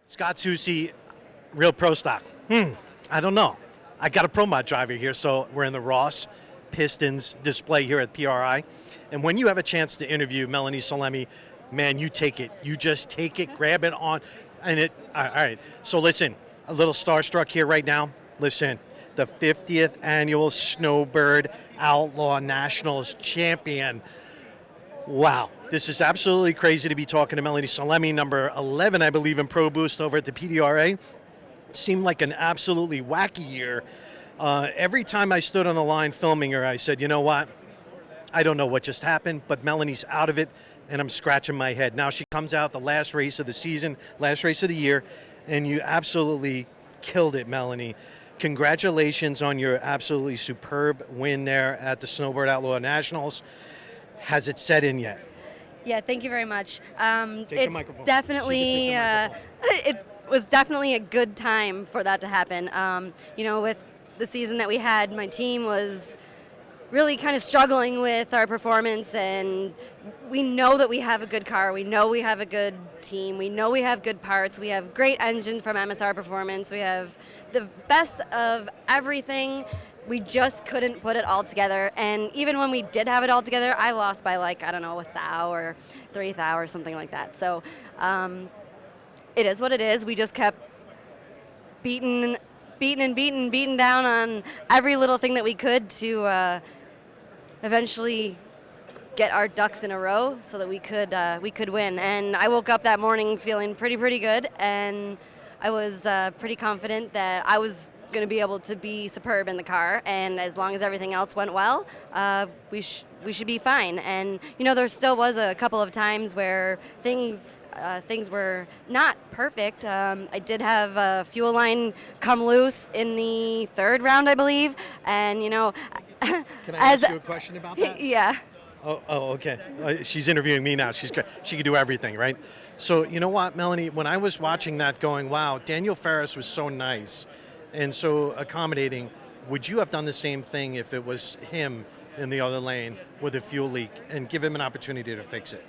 Scott Susi, real pro stock. I don't know. I got a pro mod driver here, so we're in the Ross Pistons display here at PRI. And when you have a chance to interview Melanie Salemi, man, you take it. You just take it, grab it on. All right. So listen, a little starstruck here right now. Listen, the 50th annual Snowbird Outlaw Nationals champion. Wow, this is absolutely crazy to be talking to Melanie Salemi, number 11, I believe, in Pro Boost over at the PDRA. It seemed like an absolutely wacky year. Every time I stood on the line filming her, I said, you know what? I don't know what just happened, but Melanie's out of it, and I'm scratching my head. Now she comes out the last race of the season, last race of the year, and you absolutely killed it, Melanie. Congratulations on your absolutely superb win there at the Snowbird Outlaw Nationals. Has it set in yet? Yeah, thank you very much. It's definitely, it was definitely a good time for that to happen. With the season that we had, my team was really kind of struggling with our performance, and we know that we have a good car. We know we have a good team. We know we have good parts. We have great engine from MSR Performance. We have the best of everything. We just couldn't put it all together, and even when we did have it all together, I lost by a thou or 3 thou or something like that. So it is what it is. We just kept beating down on every little thing that we could to eventually get our ducks in a row so that we could win. And I woke up that morning feeling pretty good, and I was pretty confident that I was going to be able to be superb in the car, and as long as everything else went well, we should be fine. And there still was a couple of times where things were not perfect. I did have a fuel line come loose in the 3rd round, I believe, and Can I ask you a question about that? Yeah. Oh, okay. She's interviewing me now. She can do everything, right? So you know what, Melanie? When I was watching that, going, wow, Daniel Ferris was so nice and so accommodating. Would you have done the same thing if it was him in the other lane with a fuel leak and give him an opportunity to fix it?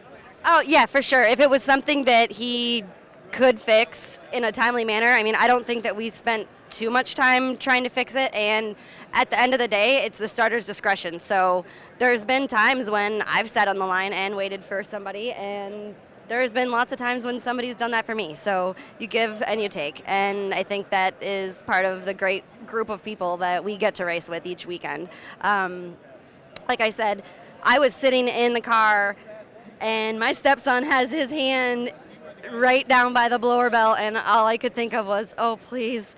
Oh, yeah, for sure. If it was something that he could fix in a timely manner, I mean, I don't think that we spent too much time trying to fix it, and at the end of the day, it's the starter's discretion. So there's been times when I've sat on the line and waited for somebody, and there's been lots of times when somebody's done that for me. So you give and you take, and I think that is part of the great group of people that we get to race with each weekend. Like I said, I was sitting in the car, and my stepson has his hand right down by the blower belt, and all I could think of was, oh, please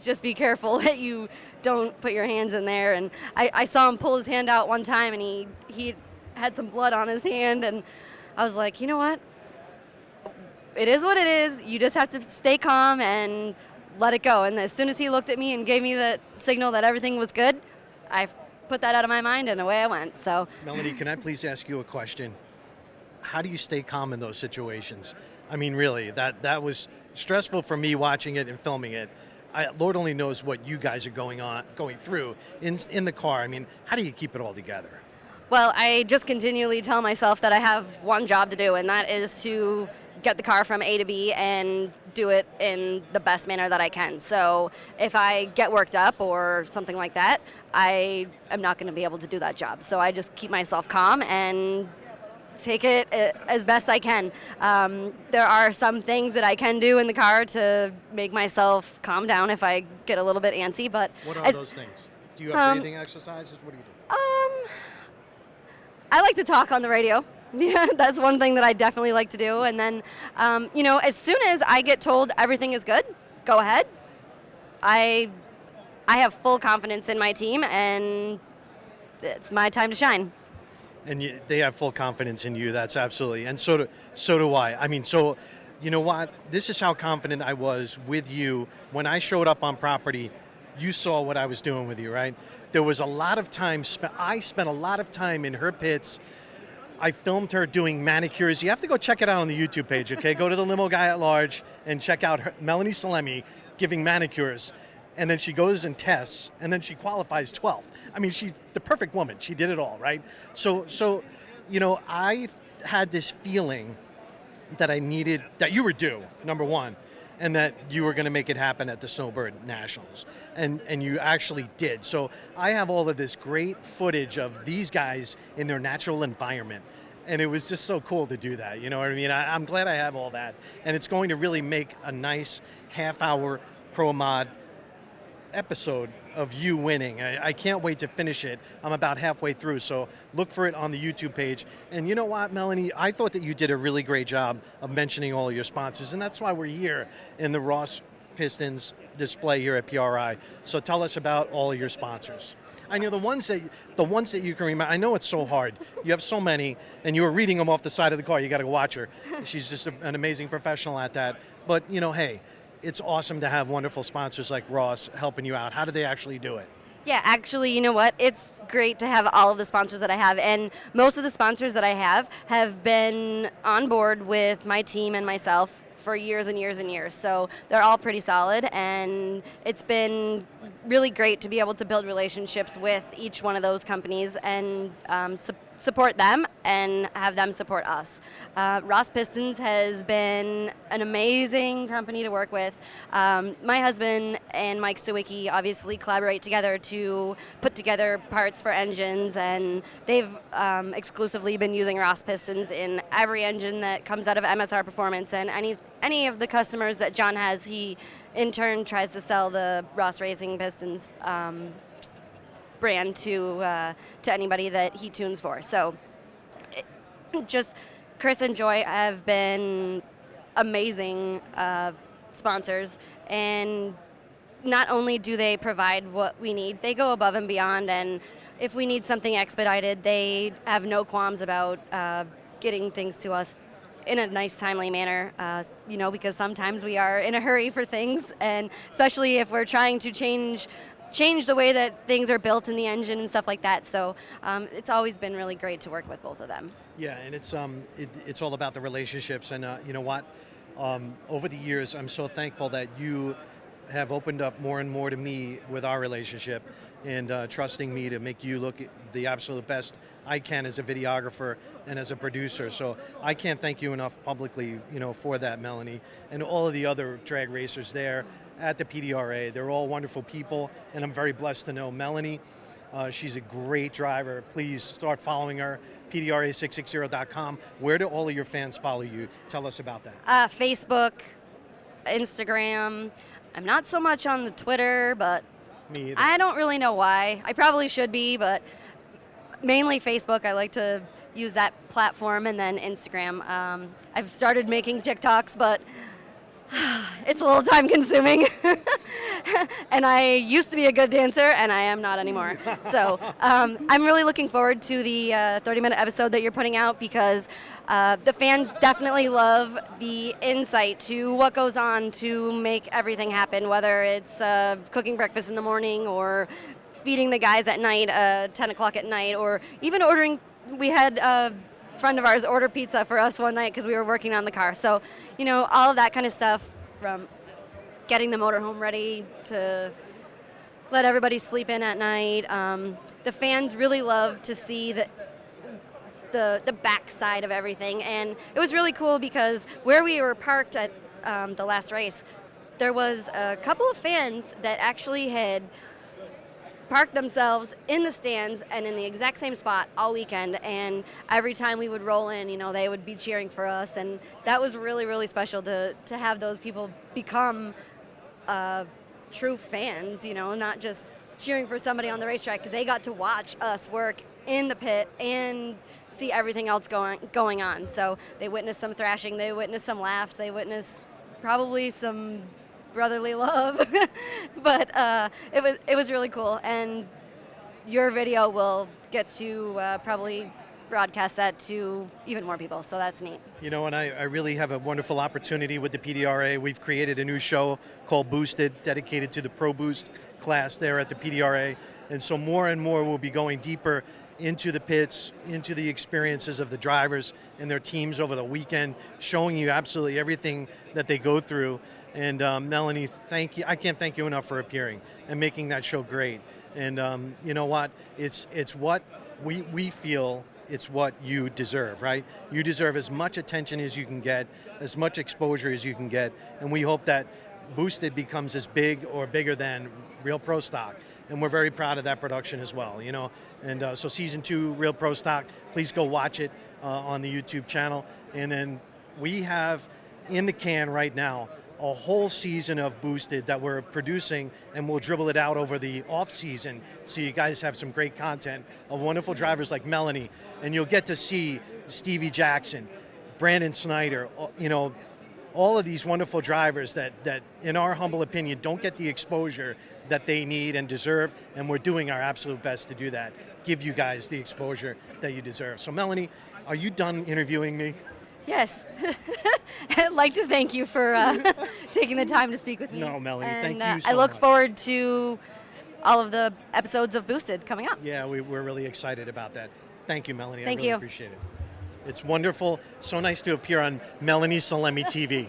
just be careful that you don't put your hands in there. And I saw him pull his hand out one time, and he had some blood on his hand, and I was like, you know what? It is what it is. You just have to stay calm and let it go. And as soon as he looked at me and gave me the signal that everything was good, I put that out of my mind, and away I went. So, Melanie, can I please ask you a question? How do you stay calm in those situations? I mean, really, that was stressful for me watching it and filming it. Lord only knows what you guys are going through in the car. I mean, how do you keep it all together? Well, I just continually tell myself that I have one job to do, and that is to get the car from A to B and do it in the best manner that I can. So if I get worked up or something like that, I am not going to be able to do that job. So I just keep myself calm and take it as best I can. There are some things that I can do in the car to make myself calm down if I get a little bit antsy. But what are those things? Do you have breathing exercises? What do you do? I like to talk on the radio. Yeah, that's one thing that I definitely like to do. And then, as soon as I get told everything is good, go ahead. I have full confidence in my team, and it's my time to shine. And they have full confidence in you. That's absolutely, and so do I. I mean, so you know what? This is how confident I was with you when I showed up on property. You saw what I was doing with you, right? There was a lot of time I spent a lot of time in her pits. I filmed her doing manicures. You have to go check it out on the YouTube page, okay? Go to the Limo Guy at Large and check out Melanie Salemi giving manicures. And then she goes and tests, and then she qualifies 12th. I mean, she's the perfect woman. She did it all, right? So I had this feeling that I needed, that you were due, number one, and that you were going to make it happen at the Snowbird Nationals. And you actually did. So I have all of this great footage of these guys in their natural environment. And it was just so cool to do that. You know what I mean? I'm glad I have all that. And it's going to really make a nice half-hour Pro Mod episode of you winning. I can't wait to finish it. I'm about halfway through, so look for it on the YouTube page. And you know what, Melanie? I thought that you did a really great job of mentioning all of your sponsors, and that's why we're here in the Ross Pistons display here at PRI. So tell us about all of your sponsors. I know the ones that you can remember. I know it's so hard. You have so many, and you were reading them off the side of the car. You got to watch her. She's just an amazing professional at that. But you know, hey, it's awesome to have wonderful sponsors like Ross helping you out. How do they actually do it? Yeah, actually, you know what? It's great to have all of the sponsors that I have, and most of the sponsors that I have been on board with my team and myself for years and years and years. So they're all pretty solid, and it's been really great to be able to build relationships with each one of those companies and support them and have them support us. Ross Pistons has been an amazing company to work with. My husband and Mike Stawicki obviously collaborate together to put together parts for engines, and they've exclusively been using Ross Pistons in every engine that comes out of MSR Performance, and any of the customers that John has, he in turn tries to sell the Ross Racing Pistons brand to anybody that he tunes for. So just Chris and Joy have been amazing sponsors, and not only do they provide what we need, they go above and beyond, and if we need something expedited, they have no qualms about getting things to us in a nice, timely manner, because sometimes we are in a hurry for things, and especially if we're trying to change the way that things are built in the engine and stuff like that. So it's always been really great to work with both of them. Yeah, and it's all about the relationships. And you know what? Over the years, I'm so thankful that you have opened up more and more to me with our relationship, and trusting me to make you look the absolute best I can as a videographer and as a producer. So I can't thank you enough publicly, for that, Melanie, and all of the other drag racers there at the PDRA. They're all wonderful people, and I'm very blessed to know Melanie. She's a great driver. Please start following her, pdra660.com. Where do all of your fans follow you? Tell us about that. Facebook, Instagram. I'm not so much on the Twitter, but Me either. I don't really know why. I probably should be, but mainly Facebook. I like to use that platform, and then Instagram. I've started making TikToks, but it's a little time consuming. And I used to be a good dancer, and I am not anymore. So I'm really looking forward to the 30-minute episode that you're putting out, because the fans definitely love the insight to what goes on to make everything happen, whether it's cooking breakfast in the morning or feeding the guys at night, 10 o'clock at night, or even ordering. We had a friend of ours order pizza for us one night because we were working on the car. So, all of that kind of stuff, from getting the motorhome ready to let everybody sleep in at night. The fans really love to see the backside of everything, and it was really cool because where we were parked at the last race, there was a couple of fans that actually had parked themselves in the stands and in the exact same spot all weekend, and every time we would roll in, they would be cheering for us, and that was really, really special to have those people become true fans, not just cheering for somebody on the racetrack, because they got to watch us work in the pit and see everything else going on. So they witnessed some thrashing, they witnessed some laughs, they witnessed probably some brotherly love, but it was really cool, and your video will get to probably broadcast that to even more people, so that's neat. And I really have a wonderful opportunity with the PDRA. We've created a new show called Boosted, dedicated to the Pro Boost class there at the PDRA, and so more and more we'll be going deeper into the pits, into the experiences of the drivers and their teams over the weekend, showing you absolutely everything that they go through. And Melanie, thank you. I can't thank you enough for appearing and making that show great. And you know what? It's what we feel it's what you deserve, right? You deserve as much attention as you can get, as much exposure as you can get, and we hope that Boosted becomes as big or bigger than Real Pro Stock, and we're very proud of that production as well, you know. And so season 2, Real Pro Stock, please go watch it on the YouTube channel. And then we have in the can right now a whole season of Boosted that we're producing, and we'll dribble it out over the off season, so you guys have some great content of wonderful drivers like Melanie, and you'll get to see Stevie Jackson, Brandon Snyder, you know, all of these wonderful drivers that in our humble opinion don't get the exposure that they need and deserve, and we're doing our absolute best to do that, give you guys the exposure that you deserve. So Melanie, are you done interviewing me? Yes. I'd like to thank you for taking the time to speak with me. No, Melanie, and, thank you so I look much. forward to all of the episodes of Boosted coming up. Yeah, we're really excited about that. Thank you, Melanie. Thank I really you. appreciate it. It's wonderful. So nice to appear on Melanie Salemi TV.